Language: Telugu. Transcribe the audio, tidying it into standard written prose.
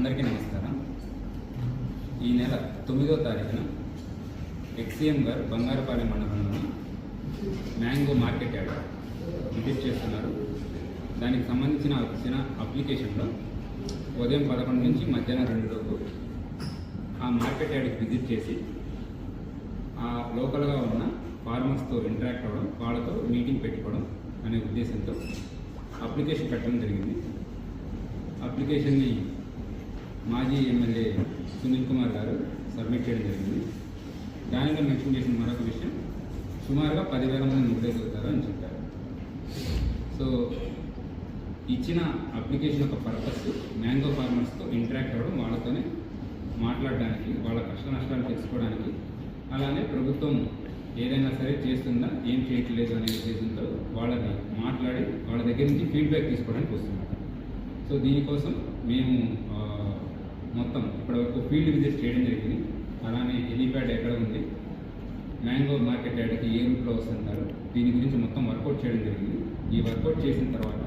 అందరికీ నమస్కారం. ఈ నెల 9వ తారీఖున ఎక్స్సీఎం గారు బంగారపాలెం మండలంలోని మ్యాంగో మార్కెట్ యార్డ్ విజిట్ చేస్తున్నారు. దానికి సంబంధించిన అప్లికేషన్లో ఉదయం 11 నుంచి మధ్యాహ్నం 2 లోపు ఆ మార్కెట్ యార్డ్కి విజిట్ చేసి ఆ లోకల్గా ఉన్న ఫార్మర్స్తో ఇంటరాక్ట్ అవ్వడం, వాళ్ళతో మీటింగ్ పెట్టుకోవడం అనే ఉద్దేశంతో అప్లికేషన్ పెట్టడం జరిగింది. అప్లికేషన్ని మాజీ ఎమ్మెల్యే సునీల్ కుమార్ గారు సబ్మిట్ చేయడం జరిగింది. దానిలో మెన్షన్ చేసిన మరొక విషయం, సుమారుగా 10,000 మంది మొబైల్ అవుతారు అని చెప్పారు. సో ఇచ్చిన అప్లికేషన్ యొక్క పర్పస్ మ్యాంగో ఫార్మర్స్తో ఇంటరాక్ట్ అవ్వడం, వాళ్ళతోనే మాట్లాడడానికి, వాళ్ళ కష్ట నష్టాలు తెలుసుకోవడానికి, అలానే ప్రభుత్వం ఏదైనా సరే చేస్తుందా, ఏం చేయట్లేదు అనే ఉద్దేశంతో వాళ్ళని మాట్లాడి వాళ్ళ దగ్గర నుంచి ఫీడ్బ్యాక్ తీసుకోవడానికి వస్తున్నారు. సో దీనికోసం మేము మొత్తం ఇప్పటివరకు ఫీల్డ్ విజిట్ చేయడం జరిగింది. అలానే హెలీప్యాడ్ ఎక్కడ ఉంది, మ్యాంగో మార్కెట్ యార్డ్కి ఏ రూట్లో వస్తుంటారు, దీని గురించి మొత్తం వర్కౌట్ చేయడం జరిగింది. ఈ వర్కౌట్ చేసిన తర్వాత